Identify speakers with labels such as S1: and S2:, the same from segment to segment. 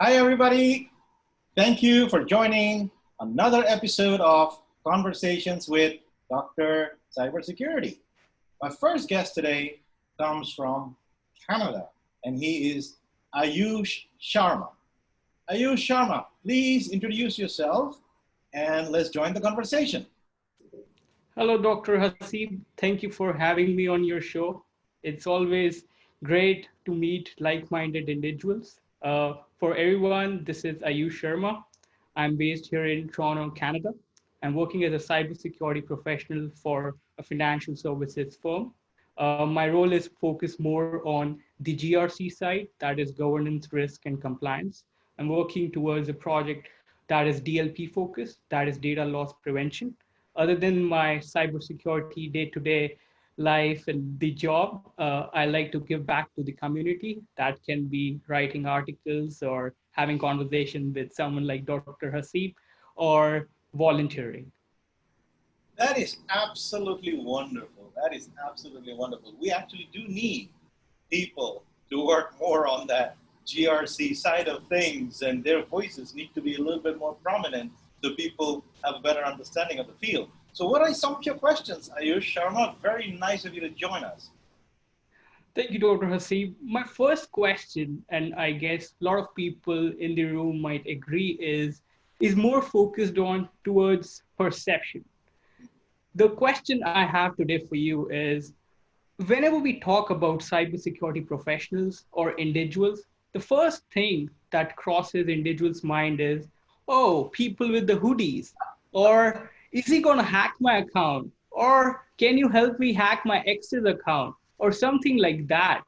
S1: Hi, everybody. Thank you for joining another episode of Conversations with Dr. Cybersecurity. My first guest today comes from Canada, and he is Aayush Sharma. Aayush Sharma, please introduce yourself and let's join the conversation.
S2: Hello, Dr. Hasib. Thank you for having me on your show. It's always great to meet like minded individuals. For everyone, this is Aayush Sharma. I'm based here in Toronto, Canada. I'm working as a cybersecurity professional for a financial services firm. My role is focused more on the GRC side, that is governance, risk, and compliance. I'm working towards a project that is DLP focused, that is data loss prevention. Other than my cybersecurity day-to-day life and the job, I like to give back to the community. That can be writing articles or having conversation with someone like Dr. Hasib or volunteering.
S1: That is absolutely wonderful. That is absolutely wonderful. We actually do need people to work more on that GRC side of things, and their voices need to be a little bit more prominent so people have a better understanding of the field. So what are some of your questions, Ayush Sharma? Very nice of you to join us.
S2: Thank you, Dr. Hasib. My first question, and I guess a lot of people in the room might agree, is more focused on towards perception. The question I have today for you is whenever we talk about cybersecurity professionals or individuals, the first thing that crosses individuals' mind is, oh, people with the hoodies, or is he going to hack my account, or can you help me hack my ex's account, or something like that.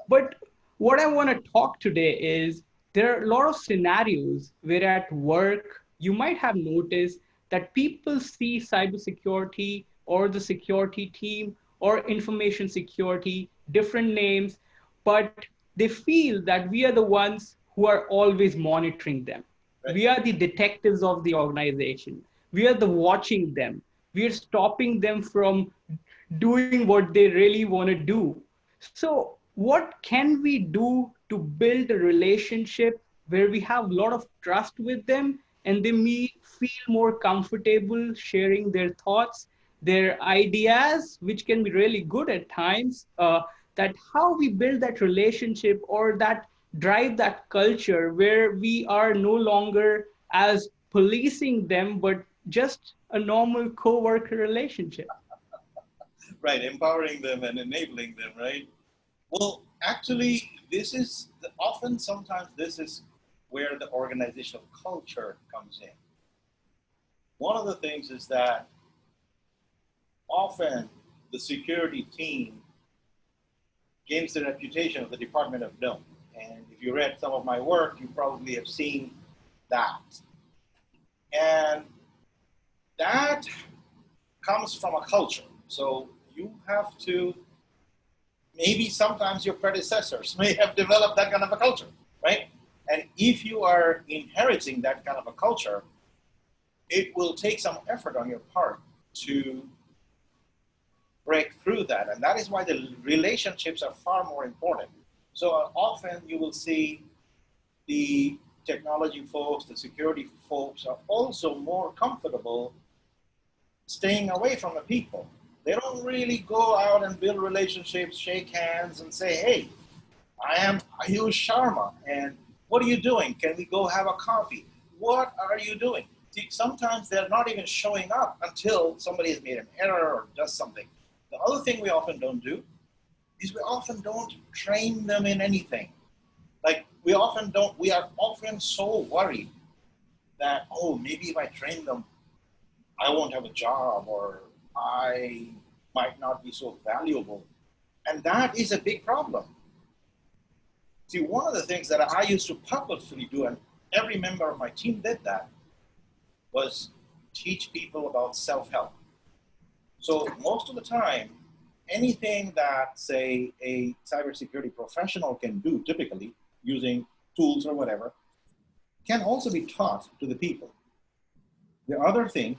S2: But what I want to talk today is there are a lot of scenarios where at work you might have noticed that people see cybersecurity or the security team or information security, different names, but they feel that we are the ones who are always monitoring them.
S1: Right.
S2: We are the detectives of the organization. We are the watching them. We are stopping them from doing what they really want to do. So, what can we do to build a relationship where we have a lot of trust with them and they may feel more comfortable sharing their thoughts, their ideas, which can be really good at times? That how we build that relationship or that drive that culture where we are no longer as policing them, but just a normal co-worker relationship.
S1: Right, empowering them and enabling them, right? Well, actually, this is often sometimes this is where the organizational culture comes in. One of the things is that often the security team gains the reputation of the Department of No. And if you read some of my work, you probably have seen that. And that comes from a culture. So you have to, maybe sometimes your predecessors may have developed that kind of a culture, right? And if you are inheriting that kind of a culture, it will take some effort on your part to break through that. And that is why the relationships are far more important. So often you will see the technology folks, the security folks are also more comfortable staying away from the people. They don't really go out and build relationships, shake hands, and say, hey, I am Aayush Sharma, and what are you doing? Can we go have a coffee? What are you doing? See, sometimes they're not even showing up until somebody has made an error or does something. The other thing we often don't do is we often don't train them in anything. Like we are often so worried that, oh, maybe if I train them, I won't have a job or I might not be so valuable. And that is a big problem. See, one of the things that I used to purposefully do, and every member of my team did that, was teach people about self-help. So most of the time, anything that, say, a cybersecurity professional can do typically using tools or whatever, can also be taught to the people. The other thing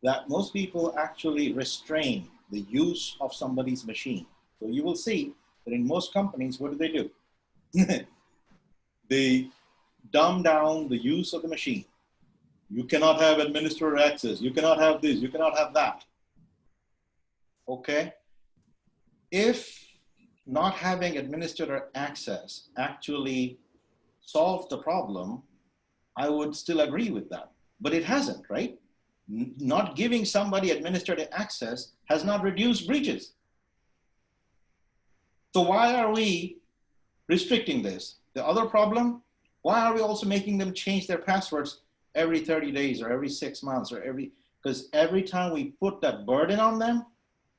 S1: that most people actually restrain the use of somebody's machine. So you will see that in most companies, what do? They dumb down the use of the machine. You cannot have administrator access. You cannot have this. You cannot have that. Okay? If not having administrator access actually solved the problem, I would still agree with that. But it hasn't, right? Not giving somebody administrative access has not reduced breaches. So why are we restricting this? The other problem, why are we also making them change their passwords every 30 days or every 6 months or because every time we put that burden on them,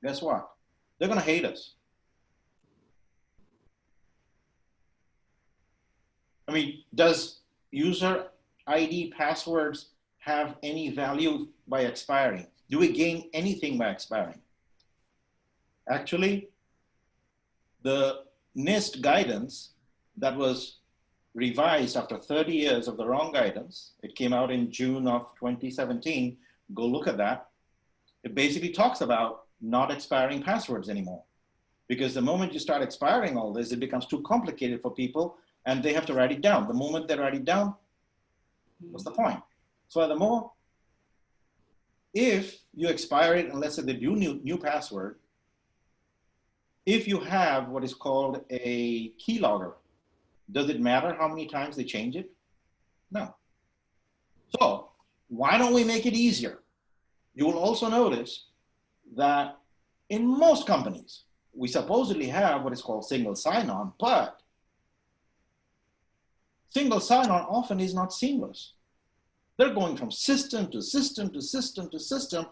S1: guess what? They're gonna hate us. I mean, does user ID passwords have any value by expiring? Do we gain anything by expiring? Actually, the NIST guidance that was revised after 30 years of the wrong guidance, it came out in June of 2017, go look at that. It basically talks about not expiring passwords anymore. Because the moment you start expiring all this, it becomes too complicated for people and they have to write it down. The moment they write it down, what's the point? Furthermore, if you expire it, and let's say they do new password, if you have what is called a keylogger, does it matter how many times they change it? No. So why don't we make it easier? You will also notice that in most companies, we supposedly have what is called single sign-on, but single sign-on often is not seamless. They're going from system to system to system to system.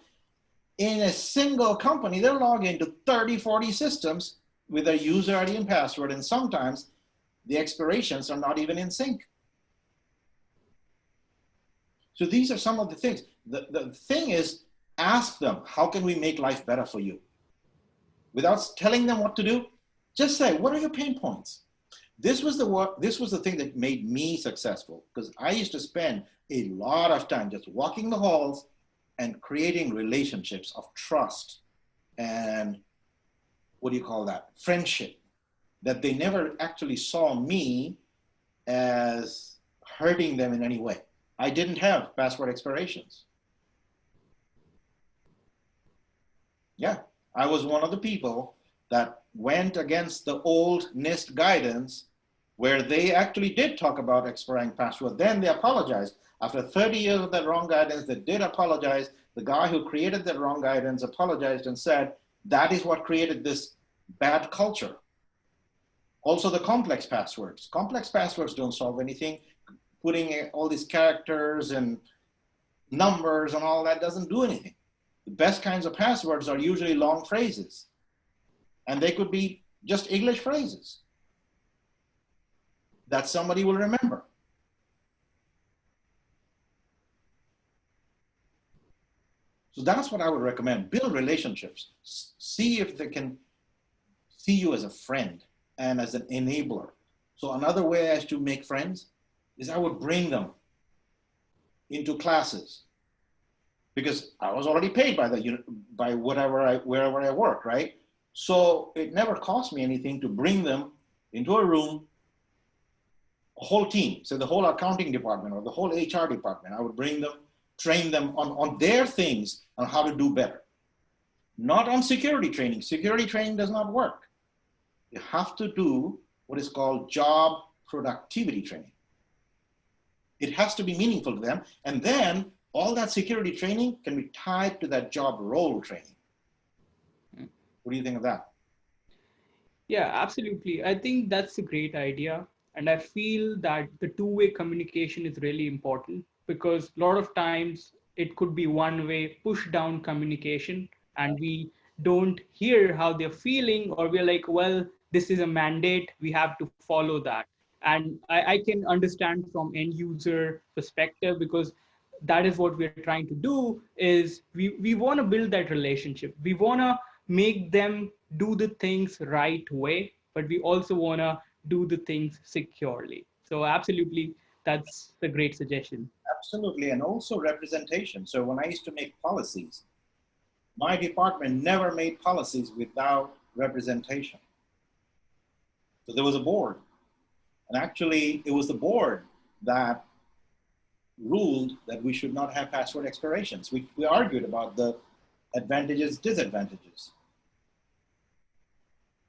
S1: In a single company, they're logging into 30, 40 systems with their user ID and password, and sometimes the expirations are not even in sync. So these are some of the things. The thing is, ask them, how can we make life better for you? Without telling them what to do, just say, what are your pain points? This was the thing that made me successful, because I used to spend a lot of time just walking the halls and creating relationships of trust and friendship, that they never actually saw me as hurting them in any way. I didn't have password expirations. Yeah, I was one of the people that went against the old NIST guidance where they actually did talk about expiring password. Then they apologized. After 30 years of that wrong guidance, they did apologize. The guy who created that wrong guidance apologized and said, that is what created this bad culture. Also the complex passwords. Complex passwords don't solve anything. Putting all these characters and numbers and all that doesn't do anything. The best kinds of passwords are usually long phrases. And they could be just English phrases that somebody will remember. So that's what I would recommend. Build relationships. See if they can see you as a friend and as an enabler. So another way as to make friends is I would bring them into classes, because I was already paid by wherever I work, right? So it never cost me anything to bring them into a room, a whole team, so the whole accounting department or the whole HR department. I would bring them, train them on their things on how to do better. Not on security training. Security training does not work. You have to do what is called job productivity training. It has to be meaningful to them. And then all that security training can be tied to that job role training. What do you think of that?
S2: Yeah, absolutely. I think that's a great idea. And I feel that the two-way communication is really important, because a lot of times it could be one-way push down communication and we don't hear how they're feeling, or we're like, well, this is a mandate, we have to follow that. And I can understand from end user perspective, because that is what we're trying to do, is we want to build that relationship. We want to make them do the things right way, but we also want to do the things securely. So absolutely, that's a great suggestion.
S1: Absolutely, and also representation. So when I used to make policies, my department never made policies without representation. So there was a board, and actually it was the board that ruled that we should not have password expirations. We argued about the advantages, disadvantages,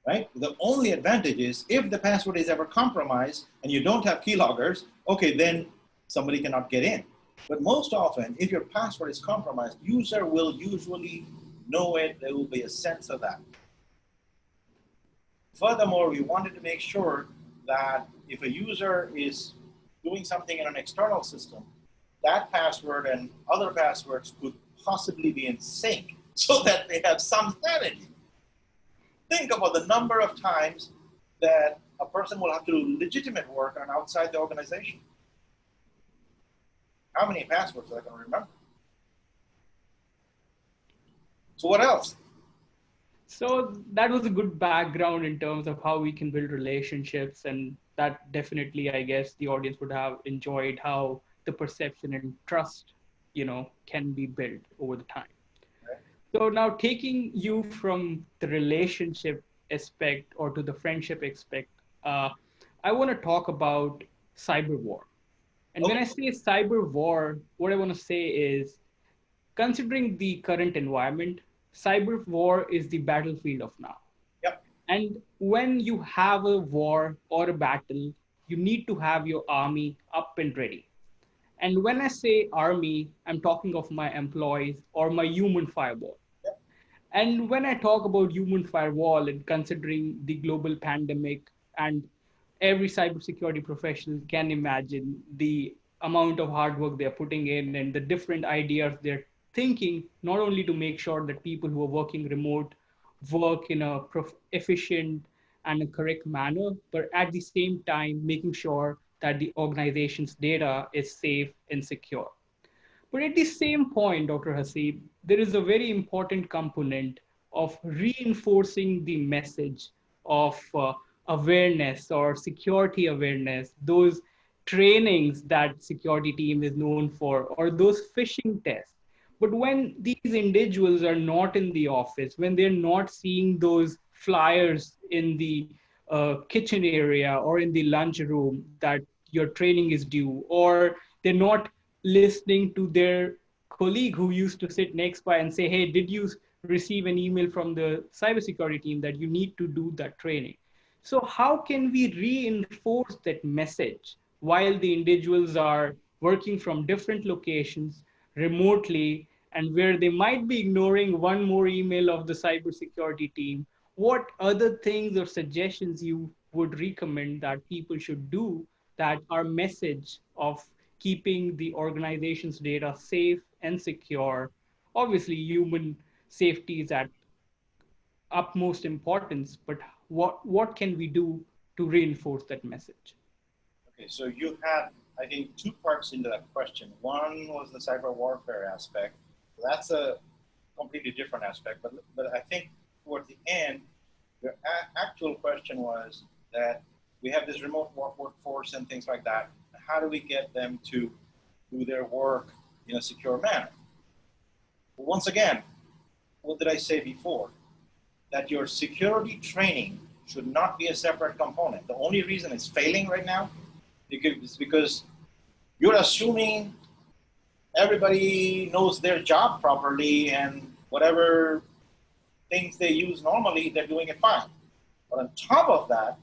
S1: right? The only advantage is if the password is ever compromised and you don't have keyloggers, okay, then somebody cannot get in. But most often, if your password is compromised, user will usually know it. There will be a sense of that. Furthermore, we wanted to make sure that if a user is doing something in an external system, that password and other passwords could possibly be in sync so that they have some sanity. Think about the number of times that a person will have to do legitimate work on outside the organization. How many passwords are they going to remember? So what else?
S2: So that was a good background in terms of how we can build relationships, and that definitely, I guess, the audience would have enjoyed how the perception and trust, can be built over the time.
S1: Right.
S2: So now taking you from the relationship aspect or to the friendship aspect, I want to talk about cyber war. And when I say cyber war, what I want to say is, considering the current environment, cyber war is the battlefield of now.
S1: Yep.
S2: And when you have a war or a battle, you need to have your army up and ready. And when I say army, I'm talking of my employees or my human firewall.
S1: Yep.
S2: And when I talk about human firewall and considering the global pandemic, and every cybersecurity professional can imagine the amount of hard work they're putting in and the different ideas they're thinking, not only to make sure that people who are working remote work in a efficient and a correct manner, but at the same time, making sure that the organization's data is safe and secure. But at the same point, Dr. Hasib, there is a very important component of reinforcing the message of awareness or security awareness, those trainings that security team is known for, or those phishing tests. But when these individuals are not in the office, when they're not seeing those flyers in the kitchen area or in the lunch room that your training is due, or they're not listening to their colleague who used to sit next by and say, hey, did you receive an email from the cybersecurity team that you need to do that training? So how can we reinforce that message while the individuals are working from different locations remotely, and where they might be ignoring one more email of the cybersecurity team? What other things or suggestions you would recommend that people should do, that our message of keeping the organization's data safe and secure, obviously human safety is at utmost importance, but what can we do to reinforce that message?
S1: Okay, so you had, I think, two parts into that question. One was the cyber warfare aspect. That's a completely different aspect, but I think towards the end, the actual question was that we have this remote workforce and things like that. How do we get them to do their work in a secure manner? Once again, what did I say before? That your security training should not be a separate component. The only reason it's failing right now is because you're assuming everybody knows their job properly and whatever things they use normally, they're doing it fine. But on top of that,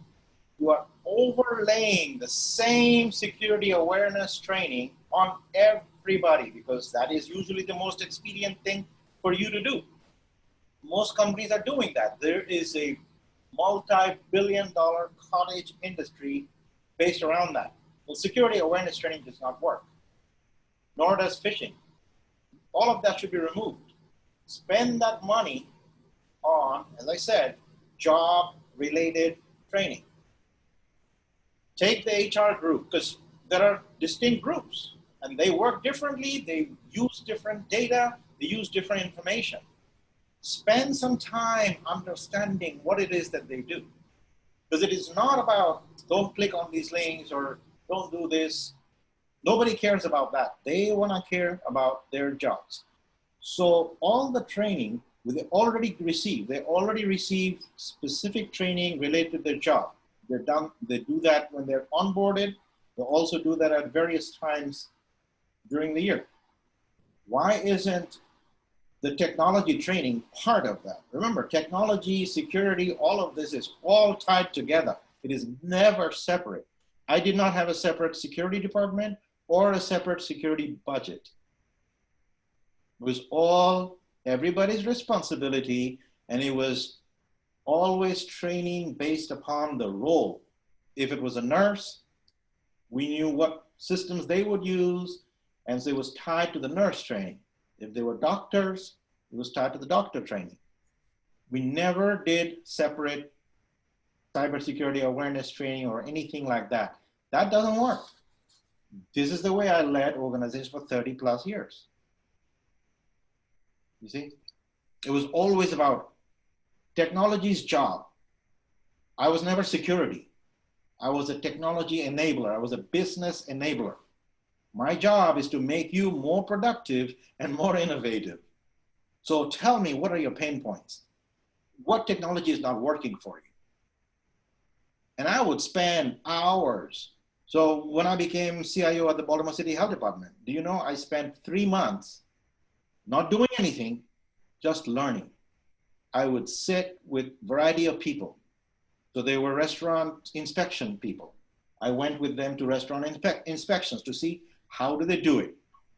S1: you are overlaying the same security awareness training on everybody, because that is usually the most expedient thing for you to do. Most companies are doing that. There is a multi-billion-dollar cottage industry based around that. Well, security awareness training does not work, nor does phishing. All of that should be removed. Spend that money on, as I said, job-related training. Take the HR group, because there are distinct groups, and they work differently, they use different data, they use different information. Spend some time understanding what it is that they do. Because it is not about, don't click on these links or don't do this. Nobody cares about that. They want to care about their jobs. So all the training they already received specific training related to their job. They do that when they're onboarded, They'll also do that at various times during the year. Why isn't the technology training part of that? Remember, technology, security, all of this is all tied together. It is never separate. I did not have a separate security department or a separate security budget. It was all everybody's responsibility, and it was always training based upon the role. If it was a nurse, we knew what systems they would use, and so it was tied to the nurse training. If they were doctors, it was tied to the doctor training. We never did separate cybersecurity awareness training or anything like that. That doesn't work. This is the way I led organizations for 30 plus years. You see, it was always about technology's job. I was never security. I was a technology enabler. I was a business enabler. My job is to make you more productive and more innovative. So tell me, what are your pain points? What technology is not working for you? And I would spend hours. So when I became CIO at the Baltimore City Health Department, do you know I spent 3 months not doing anything, just learning. I would sit with a variety of people. So they were restaurant inspection people. I went with them to restaurant inspections to see how do they do it?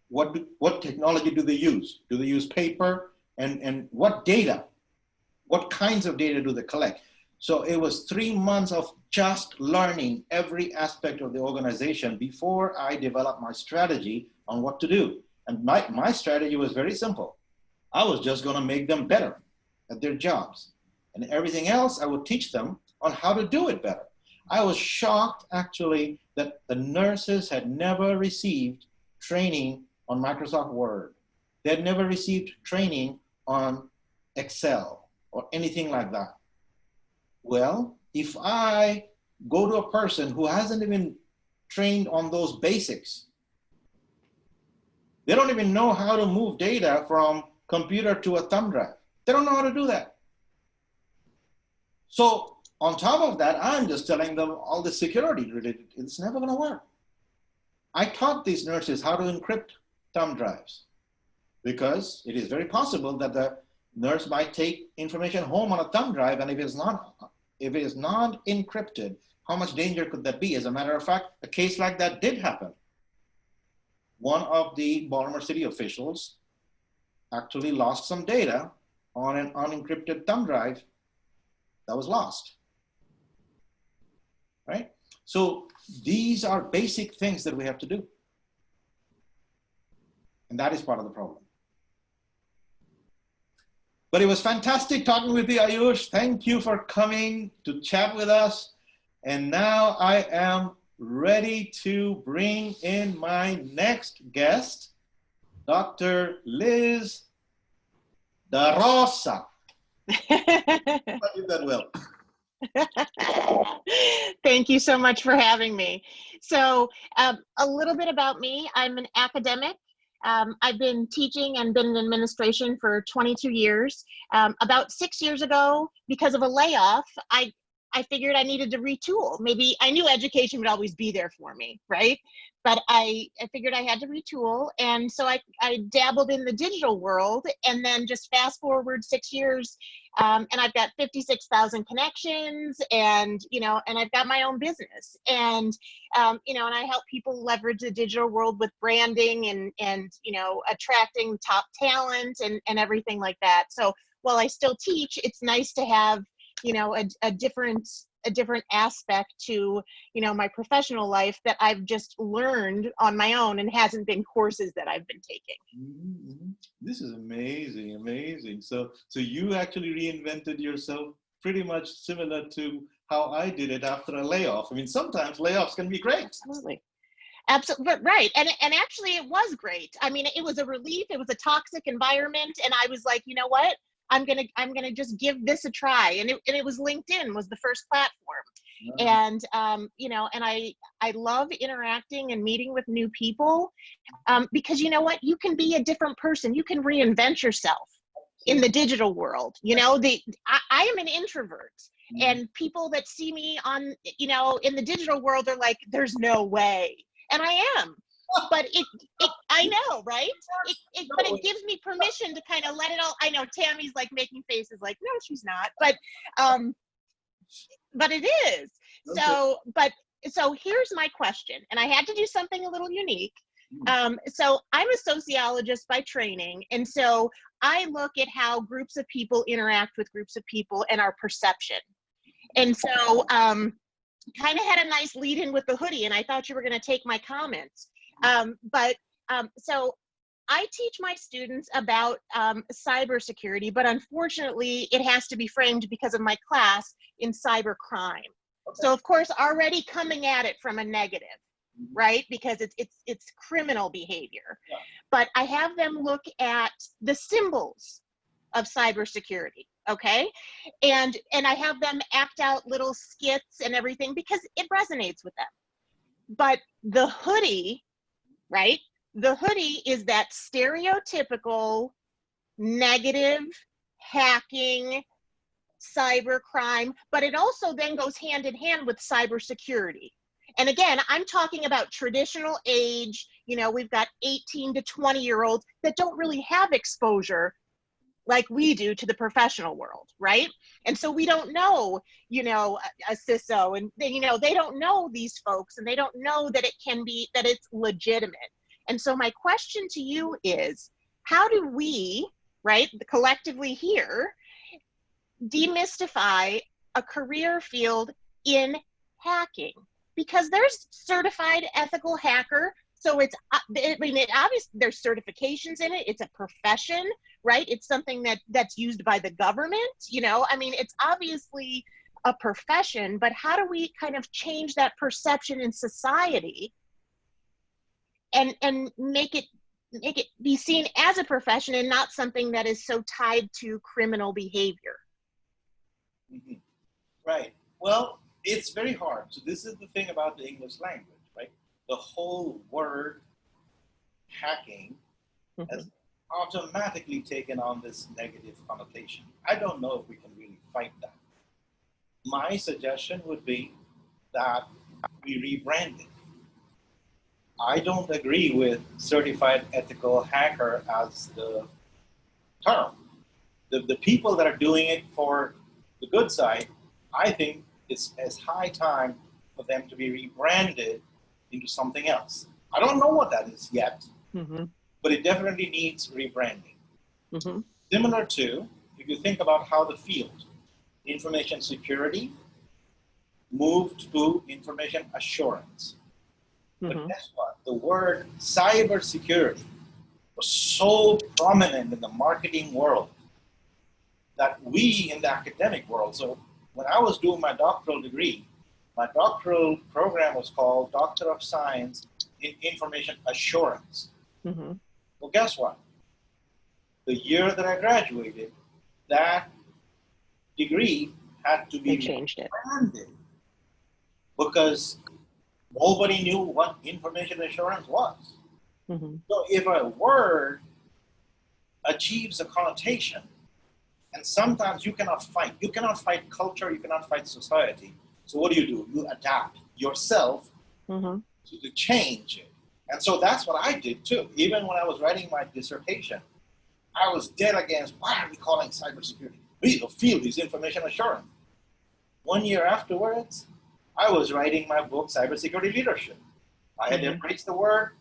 S1: What technology do they use? Do they use paper? And what data? What kinds of data do they collect? So it was 3 months of just learning every aspect of the organization before I developed my strategy on what to do. And my strategy was very simple. I was just going to make them better at their jobs. And everything else, I would teach them on how to do it better. I was shocked, actually, that the nurses had never received training on Microsoft Word. They had never received training on Excel or anything like that. Well, if I go to a person who hasn't even trained on those basics, they don't even know how to move data from computer to a thumb drive. They don't know how to do that. So on top of that, I'm just telling them all the security related, it's never gonna work. I taught these nurses how to encrypt thumb drives because it is very possible that the nurse might take information home on a thumb drive, and if it is not encrypted, how much danger could that be? As a matter of fact, a case like that did happen. One of the Baltimore City officials actually lost some data on an unencrypted thumb drive that was lost, right? So these are basic things that we have to do. And that is part of the problem. But it was fantastic talking with you, Aayush. Thank you for coming to chat with us. And now I am ready to bring in my next guest, Dr. Liz daRosa. I did that well.
S3: Thank you so much for having me. So a little bit about me. I'm an academic. I've been teaching and been in administration for 22 years. About 6 years ago, because of a layoff, I figured I needed to retool. Maybe I knew education would always be there for me, right? But I figured I had to retool. And so I dabbled in the digital world, and then just fast forward 6 years, and I've got 56,000 connections, and, and I've got my own business. And, and I help people leverage the digital world with branding and attracting top talent and everything like that. So while I still teach, it's nice to have a different aspect to, my professional life that I've just learned on my own and hasn't been courses that I've been taking.
S1: Mm-hmm. This is amazing, amazing. So you actually reinvented yourself pretty much similar to how I did it after a layoff. I mean, sometimes layoffs can be great.
S3: Absolutely, right. And actually it was great. I mean, it was a relief. It was a toxic environment. And I was like, you know what? I'm gonna just give this a try, and it was LinkedIn was the first platform, and and I love interacting and meeting with new people, because you know what, you can be a different person, you can reinvent yourself in the digital world. I am an introvert, And people that see me on, you know, in the digital world are like, there's no way. And I am. But I know, right? But it gives me permission to kind of let it all. I know Tammy's like making faces like, no, she's not. But it is. So here's my question, and I had to do something a little unique. So I'm a sociologist by training, and so I look at how groups of people interact with groups of people and our perception. And so kind of had a nice lead in with the hoodie, and I thought you were going to take my comments. So I teach my students about cybersecurity, but unfortunately it has to be framed because of my class in cybercrime. Okay. So of course, already coming at it from a negative, right? Because it's criminal behavior. Yeah. But I have them look at the symbols of cybersecurity, okay? And I have them act out little skits and everything because it resonates with them. But the hoodie, right? The hoodie is that stereotypical negative hacking cybercrime, but it also then goes hand in hand with cybersecurity. And again, I'm talking about traditional age, you know, we've got 18 to 20-year-olds that don't really have exposure like we do to the professional world, right? And so we don't know, you know, a CISO, and they, you know, they don't know these folks, and they don't know that it can be, that it's legitimate. And so my question to you is, how do we, right, collectively here, demystify a career field in hacking? Because there's certified ethical hacker, so it's, I mean, it obviously there's certifications in it. It's a profession, right? It's something that's used by the government. You know, I mean, it's obviously a profession. But how do we kind of change that perception in society and make it be seen as a profession and not something that is so tied to criminal behavior?
S1: Mm-hmm. Right. Well, it's very hard. So this is the thing about the English language, right? The whole word hacking has automatically taken on this negative connotation. I don't know if we can really fight that. My suggestion would be that we rebrand it. I don't agree with certified ethical hacker as the term. The people that are doing it for the good side, I think it's high time for them to be rebranded into something else. I don't know what that is yet, but it definitely needs rebranding. Similar to, if you think about how the field, information security, moved to information assurance. But guess what? The word cybersecurity was so prominent in the marketing world that we in the academic world, so when I was doing my doctoral degree, my doctoral program was called Doctor of Science in Information Assurance. Well, guess what? The year that I graduated, that degree had to be rebranded because nobody knew what information assurance was. So if a word achieves a connotation, and sometimes you cannot fight culture, you cannot fight society. So what do? You adapt yourself to change it. And so that's what I did too. Even when I was writing my dissertation, I was dead against, why are we calling cybersecurity? The field is information assurance. 1 year afterwards, I was writing my book, Cybersecurity Leadership. I had embraced the word,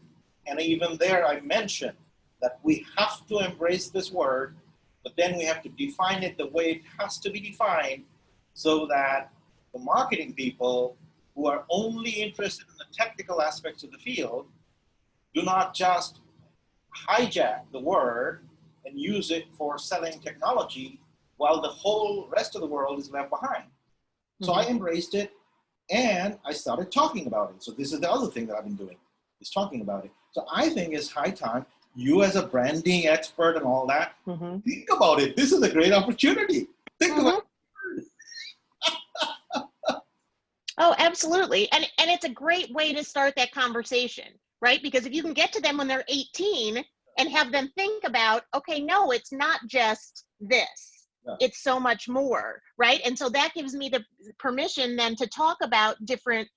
S1: and even there I mentioned that we have to embrace this word, but then we have to define it the way it has to be defined so that the marketing people who are only interested in the technical aspects of the field do not just hijack the word and use it for selling technology while the whole rest of the world is left behind. So I embraced it and I started talking about it. So this is the other thing that I've been doing, is talking about it. So I think it's high time, you as a branding expert and all that, think about it. This is a great opportunity. Think about it.
S3: Oh, absolutely. And it's a great way to start that conversation, right? Because if you can get to them when they're 18 and have them think about, okay, no, it's not just this,
S1: Yeah.
S3: it's so much more, right? And so that gives me the permission then to talk about different,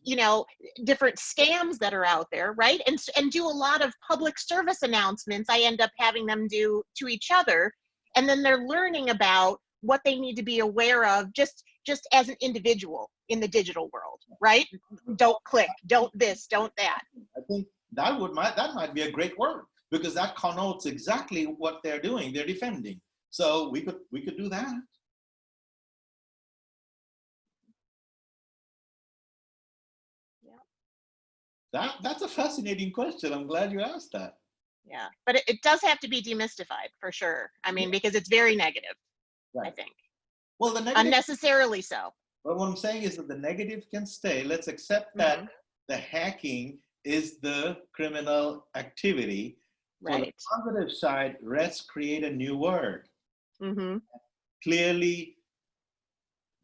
S3: you know, different scams that are out there, right? And do a lot of public service announcements. I end up having them do to each other, and then they're learning about what they need to be aware of just as an individual in the digital world, right? Don't click, don't this, don't that.
S1: I think that might be a great word, because that connotes exactly what they're doing. They're defending. So we could do that.
S3: Yeah.
S1: That's a fascinating question. I'm glad you asked that.
S3: Yeah, but it does have to be demystified for sure. I mean, because it's very negative,
S1: Right.
S3: I think.
S1: Well, the negative,
S3: Unnecessarily so.
S1: but what I'm saying is that the negative can stay. Let's accept that the hacking is the criminal activity. For the
S3: Right.
S1: positive side, let's create a new word.
S3: Mm-hmm.
S1: Clearly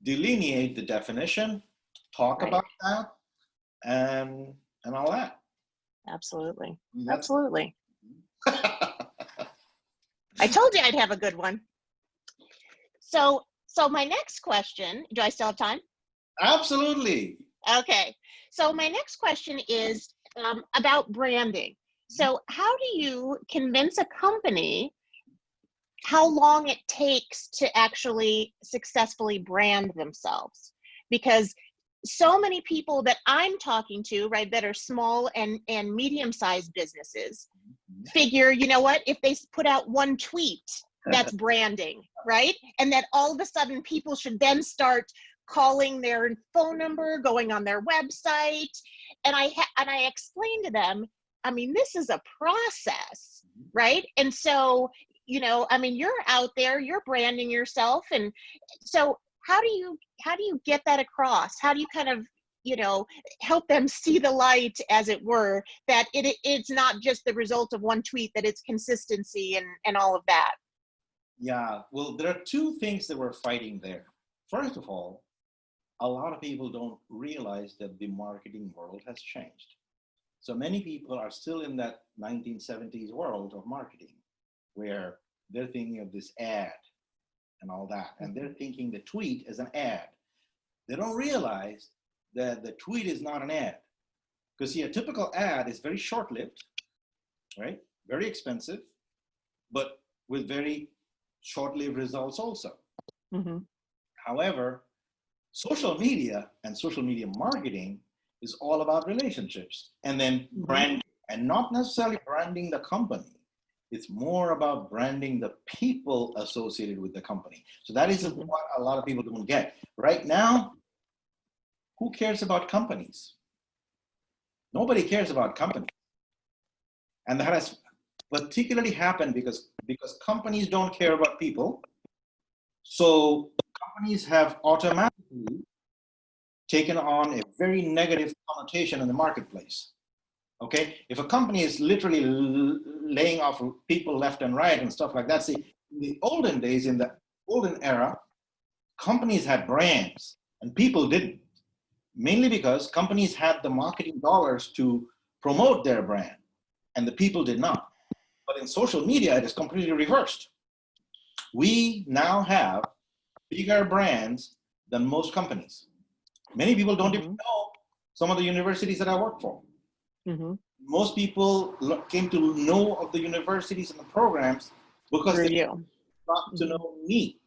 S1: delineate the definition, talk
S3: Right.
S1: about that, and all that.
S3: Absolutely.
S1: That's
S3: Absolutely. I told you I'd have a good one. So my next question, do I still have time?
S1: Absolutely.
S3: Okay. So my next question is about branding. So how do you convince a company how long it takes to actually successfully brand themselves? Because so many people that I'm talking to, right, that are small and medium-sized businesses figure, you know what, if they put out one tweet, that's branding, right? And that all of a sudden people should then start calling their phone number, going on their website. And I explained to them, I mean, this is a process, right? And so, you know, I mean, you're out there, you're branding yourself. And so how do you get that across? How do you kind of, you know, help them see the light, as it were, that it's not just the result of one tweet, that it's consistency and all of that?
S1: Yeah, well, there are two things that we're fighting there. First of all, a lot of people don't realize that the marketing world has changed. So many people are still in that 1970s world of marketing, where they're thinking of this ad and all that, and they're thinking the tweet is an ad. They don't realize that the tweet is not an ad. Because see, a typical ad is very short-lived, right? Very expensive, but with very short-lived results also.
S3: Mm-hmm.
S1: However, social media and social media marketing is all about relationships, and then branding, and not necessarily branding the company. It's more about branding the people associated with the company. So that is what a lot of people don't get. Right now, who cares about companies? Nobody cares about companies. And that has particularly happened because companies don't care about people. So companies have automatically taken on a very negative connotation in the marketplace. Okay, if a company is literally laying off people left and right and stuff like that, see, in the olden days, in the olden era, companies had brands and people didn't, mainly because companies had the marketing dollars to promote their brand and the people did not. But in social media, it is completely reversed. We now have bigger brands than most companies. Many people don't even know some of the universities that I work for. Most people came to know of the universities and the programs because they got to know me.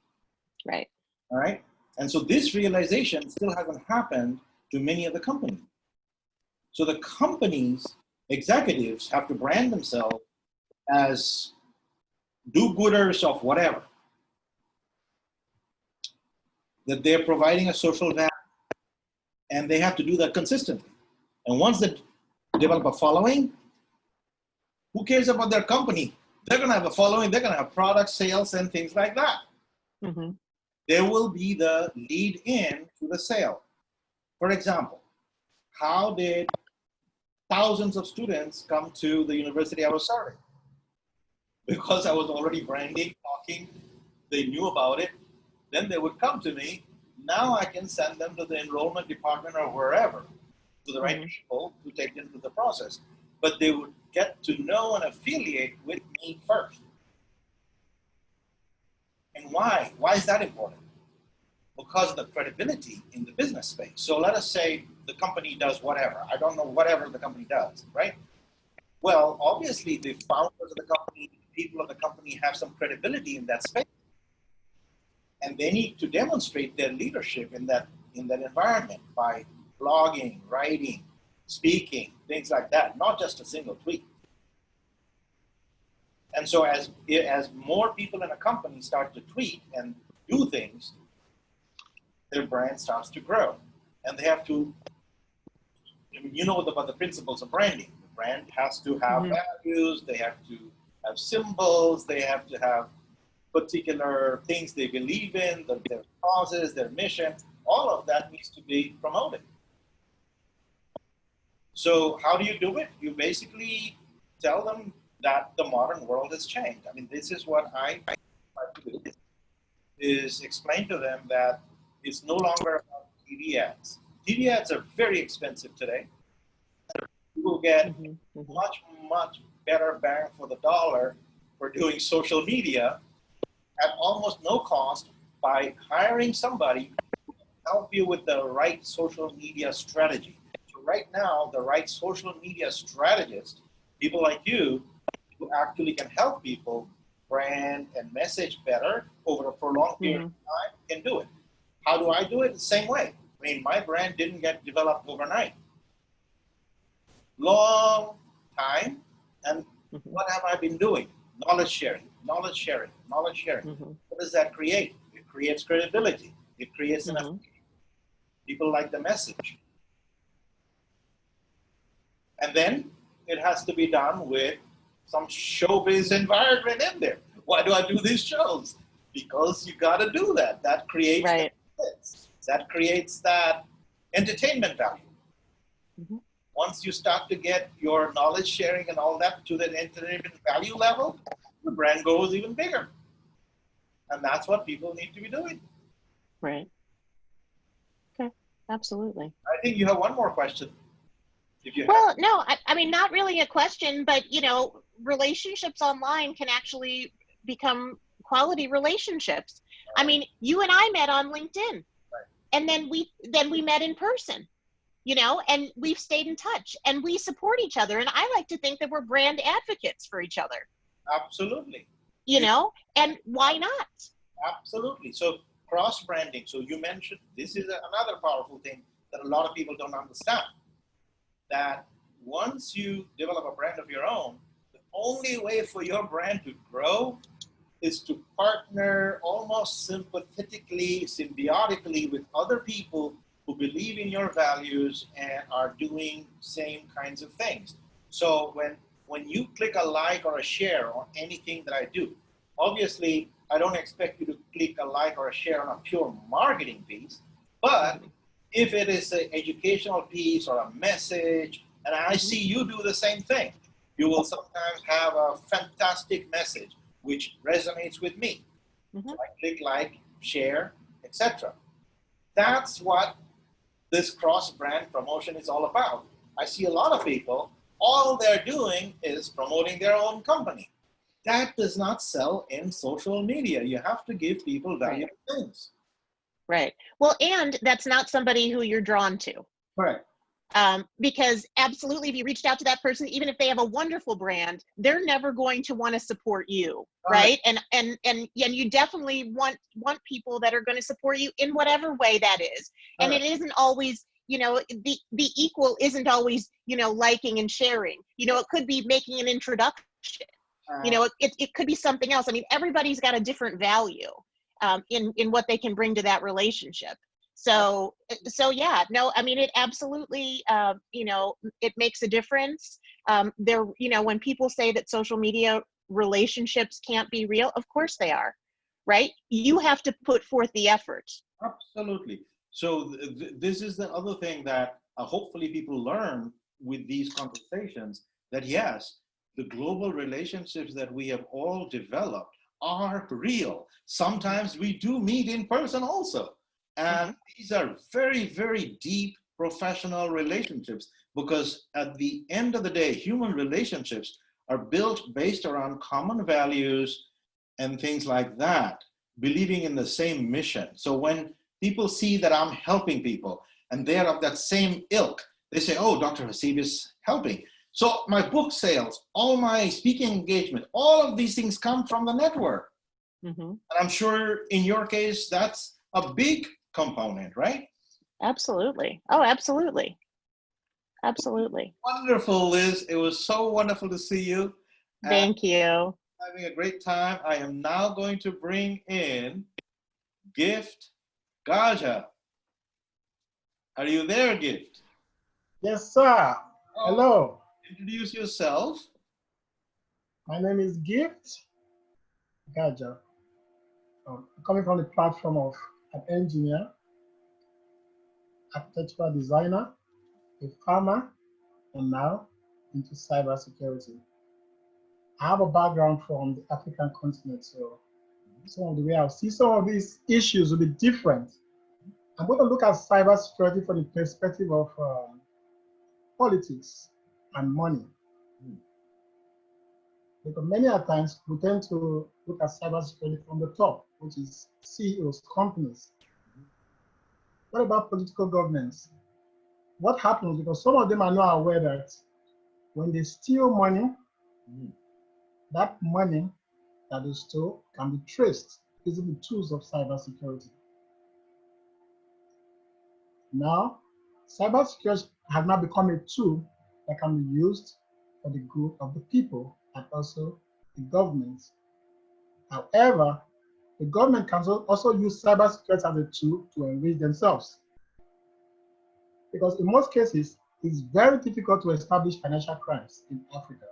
S3: Right.
S1: All right. And so this realization still hasn't happened to many of the companies. So the companies' executives have to brand themselves as do-gooders of whatever, that they're providing a social value, and they have to do that consistently. And once they develop a following, who cares about their company? They're going to have a following, they're going to have product sales and things like that. There will be the lead in to the sale. For example, how did thousands of students come to the university I was serving? Because I was already branding, talking, they knew about it, then they would come to me. Now I can send them to the enrollment department or wherever, to the right people to take them through the process. But they would get to know and affiliate with me first. And why? Why is that important? Because of the credibility in the business space. So let us say the company does whatever. I don't know, whatever the company does, right? Well, obviously the founders of the company, people of the company have some credibility in that space. And they need to demonstrate their leadership in that environment by blogging, writing, speaking, things like that, not just a single tweet. And so as more people in a company start to tweet and do things, their brand starts to grow. And they have to, you know about the principles of branding. The brand has to have values, they have to have symbols, they have to have particular things they believe in, their causes, their mission. All of that needs to be promoted. So how do you do it? You basically tell them that the modern world has changed. I mean, this is what I try to do, is explain to them that it's no longer about TV ads. TV ads are very expensive today. You will get much, much better bang for the dollar for doing social media at almost no cost by hiring somebody to help you with the right social media strategy. So right now, the right social media strategist, people like you, who actually can help people brand and message better over a prolonged period of time, can do it. How do I do it? The same way. I mean, my brand didn't get developed overnight. Long time, and what have I been doing? Knowledge sharing, knowledge sharing, knowledge sharing. What does that create? It creates credibility. It creates enough people like the message. And then it has to be done with some showbiz environment in there. Why do I do these shows? Because you got to do that. That creates that creates that entertainment value. Once you start to get your knowledge sharing and all that to the entertainment value level, the brand goes even bigger. And that's what people need to be doing.
S3: Right. Okay, absolutely.
S1: I think you have one more question.
S3: Well, no, I mean, not really a question, but, you know, relationships online can actually become quality relationships. I mean, you and I met on LinkedIn, and then we met in person, you know, and we've stayed in touch and we support each other. And I like to think that we're brand advocates for each other.
S1: Absolutely.
S3: You know, and why not?
S1: Absolutely. So cross-branding. So you mentioned, this is another powerful thing that a lot of people don't understand. That once you develop a brand of your own, the only way for your brand to grow is to partner almost sympathetically, symbiotically with other people who believe in your values and are doing same kinds of things. So when you click a like or a share on anything that I do, obviously I don't expect you to click a like or a share on a pure marketing piece, but if it is an educational piece or a message, and I see you do the same thing, you will sometimes have a fantastic message which resonates with me. So I click like, share, etc. That's what this cross-brand promotion is all about. I see a lot of people, all they're doing is promoting their own company. That does not sell in social media. You have to give people valuable things.
S3: Right. Well, and that's not somebody who you're drawn to.
S1: Correct.
S3: Because absolutely, if you reached out to that person, even if they have a wonderful brand, they're never going to want to support you, right? And you definitely want people that are going to support you in whatever way that is. And it isn't always, you know, the equal isn't always, you know, liking and sharing. You know, it could be making an introduction. You know, it could be something else. I mean, everybody's got a different value in what they can bring to that relationship. So yeah, no, I mean, it absolutely, you know, it makes a difference. You know, when people say that social media relationships can't be real, of course they are, right? You have to put forth the effort.
S1: Absolutely. So this is the other thing that hopefully people learn with these conversations, that yes, the global relationships that we have all developed are real. Sometimes we do meet in person also. And these are very, very deep professional relationships, because at the end of the day, human relationships are built based around common values and things like that. believing in the same mission. So when people see that I'm helping people and they're of that same ilk, they say, oh, Dr. Hasib is helping. So my book sales, all my speaking engagement, all of these things come from the network.
S3: Mm-hmm.
S1: And I'm sure in your case, that's a big component, right?
S3: Absolutely. Oh, absolutely. Absolutely.
S1: Wonderful, Liz. It was so wonderful to see you.
S3: Thank you.
S1: Having a great time. I am now going to bring in Gift Gaja. Are you there, Gift?
S4: Yes, sir. Hello.
S1: Introduce yourself.
S4: My name is Gift Gaja. I'm coming from the platform of an engineer, architectural designer, a farmer, and now into cybersecurity. I have a background from the African continent, so some of the way I see some of these issues will be different. I'm going to look at cybersecurity from the perspective of politics and money. Because many a times we tend to look at cybersecurity from the top, which is CEOs, companies. What about political governments? What happens? Because some of them are not aware that when they steal money, that money that they stole can be traced using the tools of cybersecurity. Now, cybersecurity has now become a tool that can be used for the good of the people and also the government. However, the government can also use cybersecurity as a tool to enrich themselves. Because in most cases, it's very difficult to establish financial crimes in Africa.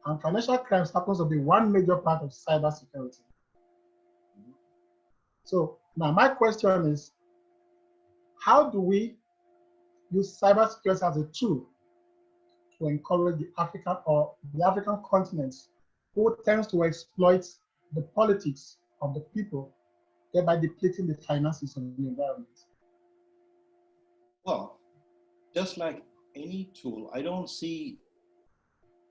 S4: And financial crimes happens to be one major part of cybersecurity. So now my question is, how do we use cybersecurity as a tool to encourage the African or the African continent who tends to exploit the politics of the people, thereby depleting the finances of the environment?
S1: Well, just like any tool, I don't see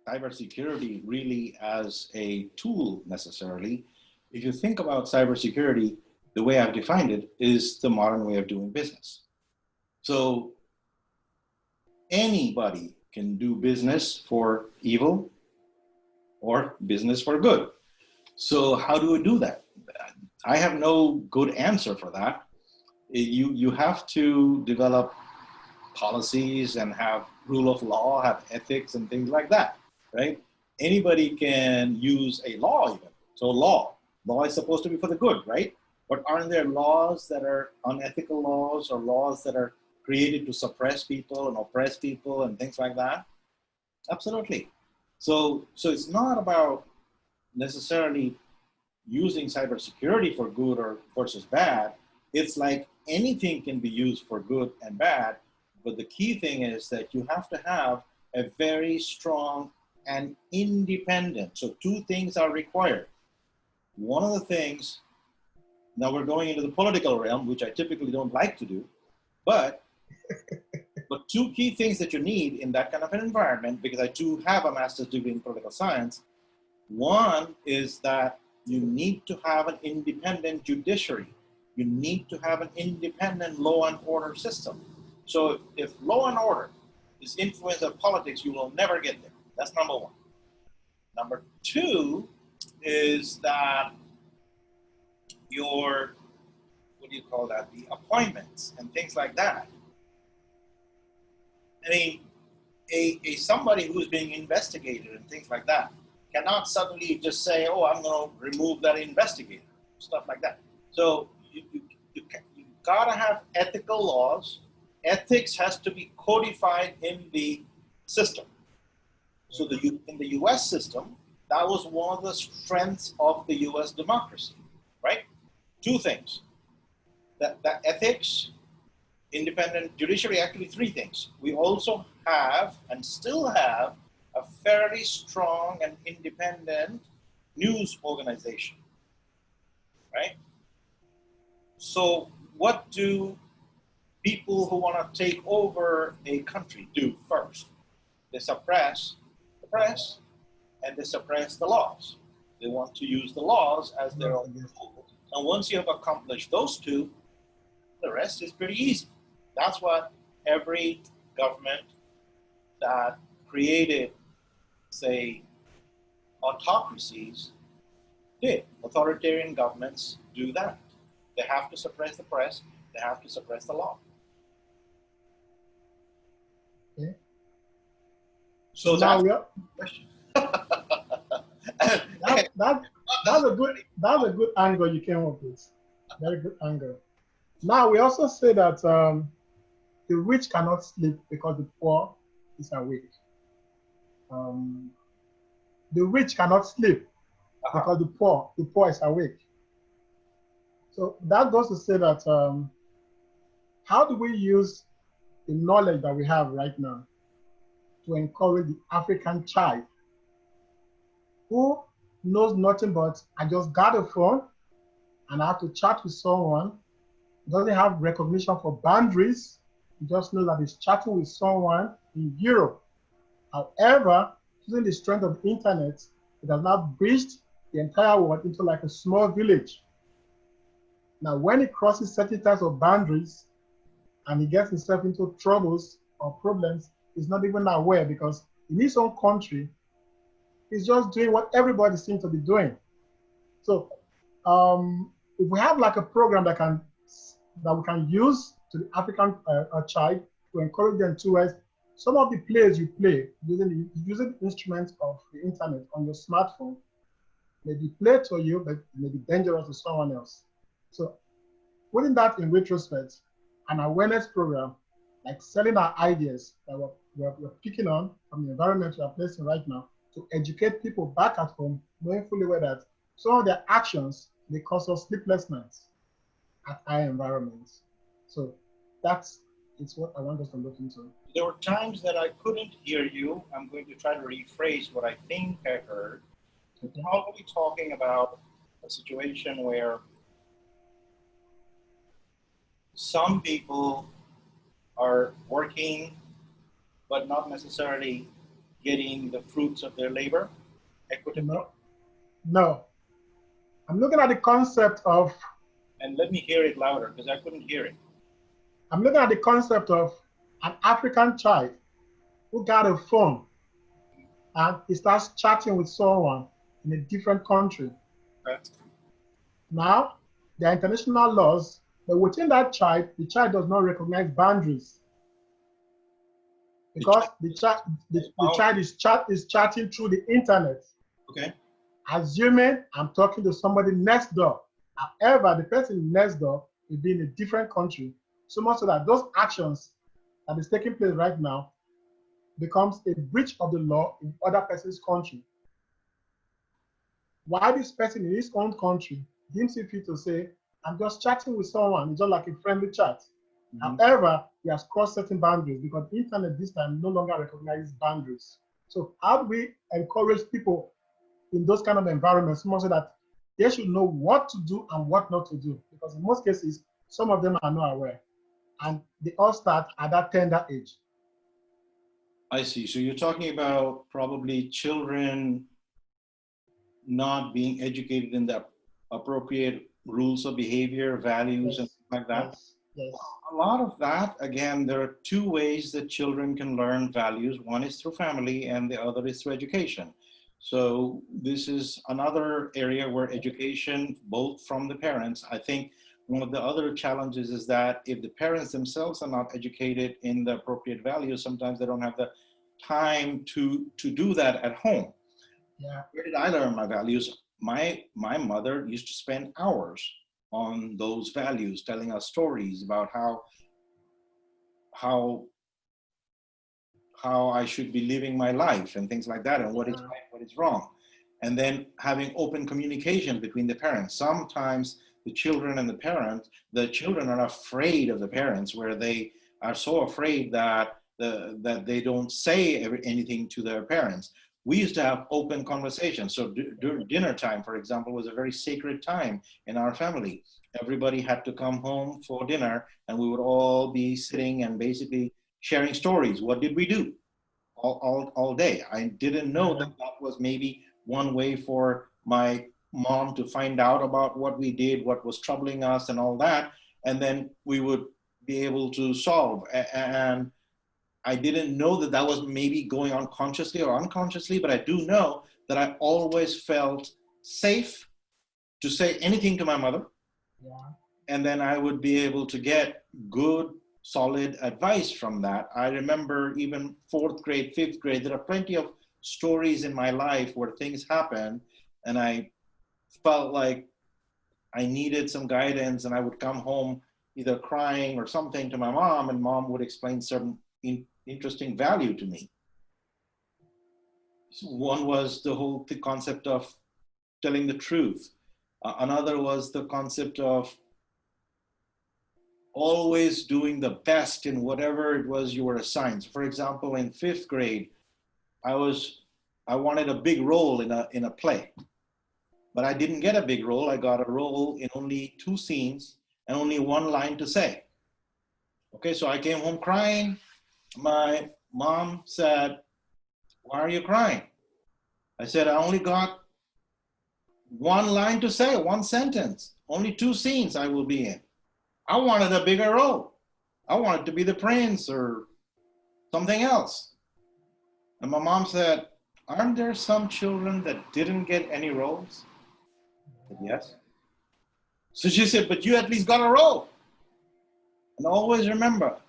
S1: cybersecurity really as a tool necessarily. If you think about cybersecurity, the way I've defined it is the modern way of doing business. So anybody can do business for evil or business for good. So how do we do that? I have no good answer for that. You have to develop policies and have rule of law, have ethics and things like that, right? Anybody can use a law even. So law is supposed to be for the good, right? But aren't there laws that are unethical laws or laws that are created to suppress people and oppress people and things like that? Absolutely. So it's not about necessarily using cybersecurity for good or versus bad. It's like anything can be used for good and bad, but the key thing is that you have to have a very strong and independent. So two things are required. One of the things, now we're going into the political realm, which I typically don't like to do, but two key things that you need in that kind of an environment, because I do have a master's degree in political science. One is that you need to have an independent judiciary. You need to have an independent law and order system. So if law and order is influenced by politics, you will never get there. That's number one. Number two is that your, what do you call that? The appointments and things like that. I mean, a somebody who's being investigated and things like that cannot suddenly just say, oh, I'm going to remove that investigator, stuff like that. So you gotta have ethical laws. Ethics has to be codified in the system. So in the US system, that was one of the strengths of the US democracy, right? Two things, that ethics, independent judiciary, actually three things. We also have and still have a fairly strong and independent news organization, right? So what do people who want to take over a country do first? They suppress the press and they suppress the laws. They want to use the laws as their own
S4: Yes.
S1: tool. And once you have accomplished those two, the rest is pretty easy. That's what every government that created, say, autocracies did. Authoritarian governments do that. They have to suppress the press. They have to suppress the law.
S4: Okay.
S1: So
S4: Now
S1: that's
S4: we are,
S1: the question.
S4: that's a good angle you came up with. Very good angle. Now we also say that the rich cannot sleep because the poor is awake. The rich cannot sleep because the poor is awake. So that goes to say that how do we use the knowledge that we have right now to encourage the African child who knows nothing but I just got a phone and I have to chat with someone, doesn't have recognition for boundaries, he just knows that he's chatting with someone in Europe. However, using the strength of the internet, it has now breached the entire world into like a small village. Now, when he crosses certain types of boundaries and he gets himself into troubles or problems, he's not even aware because in his own country, he's just doing what everybody seems to be doing. So if we have like a program that we can use to the African child to encourage them towards some of the plays you play using instruments of the internet on your smartphone may be played to you, but it may be dangerous to someone else. So putting that in retrospect, an awareness program, like selling our ideas that we're picking on from the environment we are placing right now to educate people back at home, knowing fully well that some of their actions may cause us sleepless nights at our environments. So it's what I want us to look into.
S1: There were times that I couldn't hear you. I'm going to try to rephrase what I think I heard.
S4: Okay.
S1: Probably talking about a situation where some people are working but not necessarily getting the fruits of their labor equitably.
S4: No. I'm looking at the concept of,
S1: and let me hear it louder because I couldn't hear it.
S4: I'm looking at the concept of an African child who got a phone and he starts chatting with someone in a different country.
S1: Right.
S4: Now, there are international laws, but within that child, the child does not recognize boundaries. Because the child is chatting through the internet.
S1: Okay.
S4: Assuming I'm talking to somebody next door. However, the person next door will be in a different country. So much so that those actions that is taking place right now becomes a breach of the law in other person's country. Why this person in his own country deems it fit to say, I'm just chatting with someone, it's just like a friendly chat. Mm-hmm. However, he has crossed certain boundaries because the internet this time no longer recognizes boundaries. So how do we encourage people in those kind of environments so that they should know what to do and what not to do? Because in most cases, some of them are not aware. And they all start at that tender age.
S1: I see. So you're talking about probably children not being educated in the appropriate rules of behavior, values, yes, and things like that.
S4: Yes. Yes.
S1: A lot of that, again, there are two ways that children can learn values. One is through family and the other is through education. So this is another area where education, both from the parents, I think one of the other challenges is that if the parents themselves are not educated in the appropriate values, sometimes they don't have the time to do that at home.
S4: Yeah.
S1: Where did I learn my values? My mother used to spend hours on those values, telling us stories about how I should be living my life and things like that, and what is right, what is wrong. And then having open communication between the parents. Sometimes the children and the children are afraid of the parents, where they are so afraid that they don't say anything to their parents. We used to have open conversations. So during dinner time, for example, was a very sacred time in our family. Everybody had to come home for dinner and we would all be sitting and basically sharing stories. What did we do all day? I didn't know that was maybe one way for my mom to find out about what we did, what was troubling us and all that. And then we would be able to solve. And I didn't know that that was maybe going on consciously or unconsciously, but I do know that I always felt safe to say anything to my mother.
S4: Yeah.
S1: And then I would be able to get good, solid advice from that. I remember even 4th grade, 5th grade, there are plenty of stories in my life where things happen and I felt like I needed some guidance, and I would come home either crying or something to my mom, and mom would explain certain interesting value to me. So one was the concept of telling the truth. Another was the concept of always doing the best in whatever it was you were assigned. So for example, in 5th grade, I wanted a big role in a play, but I didn't get a big role. I got a role in only 2 scenes and only 1 line to say. Okay, so I came home crying. My mom said, "Why are you crying?" I said, "I only got 1 line to say, 1 sentence, only 2 scenes I will be in. I wanted a bigger role. I wanted to be the prince or something else." And my mom said, "Aren't there some children that didn't get any roles?" I said, "Yes." So she said, "But you at least got a role." And always remember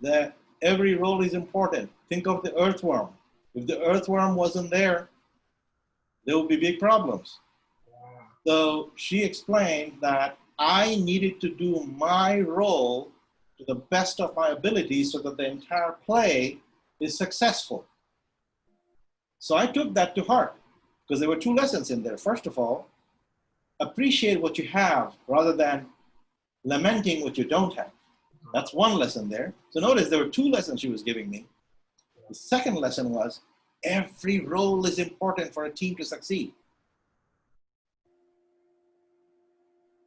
S1: that every role is important. Think of the earthworm. If the earthworm wasn't there, there would be big problems. So she explained that I needed to do my role to the best of my ability so that the entire play is successful. So I took that to heart because there were 2 lessons in there. First of all, appreciate what you have rather than lamenting what you don't have. That's 1 lesson there. So notice there were 2 lessons she was giving me. The second lesson was every role is important for a team to succeed.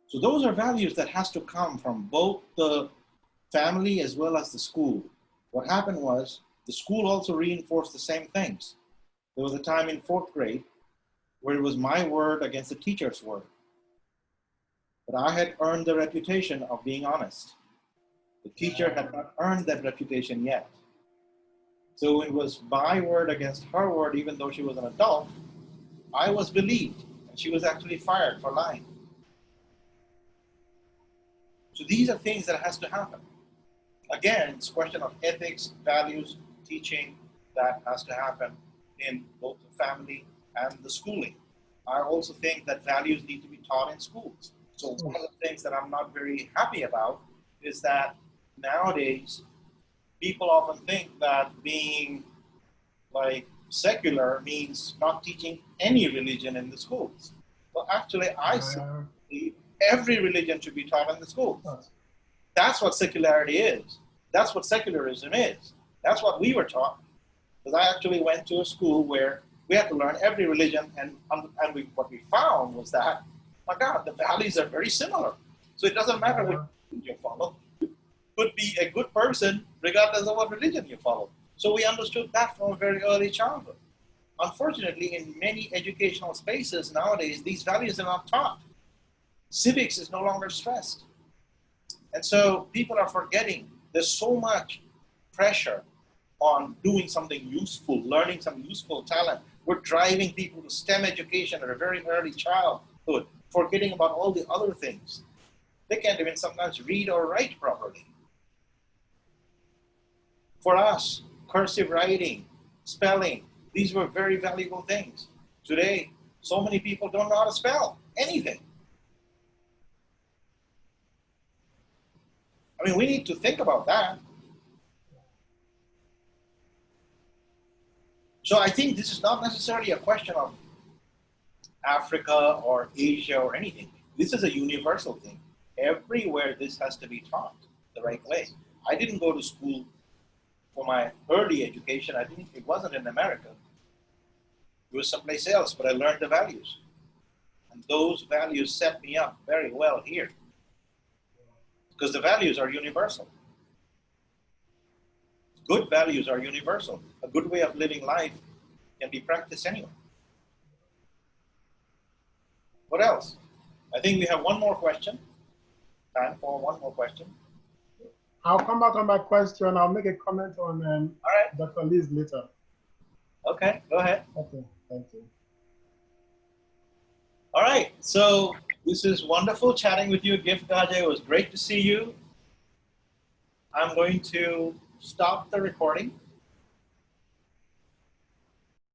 S1: So those are values that has to come from both the family as well as the school. What happened was the school also reinforced the same things. There was a time in 4th grade where it was my word against the teacher's word. But I had earned the reputation of being honest. The teacher had not earned that reputation yet. So it was my word against her word, even though she was an adult. I was believed, and she was actually fired for lying. So these are things that has to happen. Again, it's a question of ethics, values, teaching that has to happen in both the family and the schooling. I also think that values need to be taught in schools. So one of the things that I'm not very happy about is that nowadays people often think that being like secular means not teaching any religion in the schools. Well, actually, I believe every religion should be taught in the schools. That's what secularity is. That's what secularism is. That's what we were taught. Because I actually went to a school where we had to learn every religion, and what we found was that, my God, the values are very similar. So it doesn't matter which religion you follow. You could be a good person regardless of what religion you follow. So we understood that from a very early childhood. Unfortunately, in many educational spaces nowadays, these values are not taught. Civics is no longer stressed. And so people are forgetting there's so much pressure on doing something useful, learning some useful talent. We're driving people to STEM education at a very early childhood, forgetting about all the other things. They can't even sometimes read or write properly. For us, cursive writing, spelling, these were very valuable things. Today, so many people don't know how to spell anything. I mean, we need to think about that. So I think this is not necessarily a question of Africa or Asia or anything. This is a universal thing. Everywhere this has to be taught the right way. I didn't go to school for my early education. It wasn't in America. It was someplace else, but I learned the values. And those values set me up very well here. Because the values are universal. Good values are universal. A good way of living life can be practiced anywhere. What else? I think we have one more question. Time for one more question.
S4: I'll come back on my question. I'll make a comment on
S1: All right.
S4: Dr. Lee's later.
S1: Okay, go ahead.
S4: Okay, thank you.
S1: All right, so this is wonderful chatting with you, Gift Gaja. It was great to see you. I'm going to stop the recording.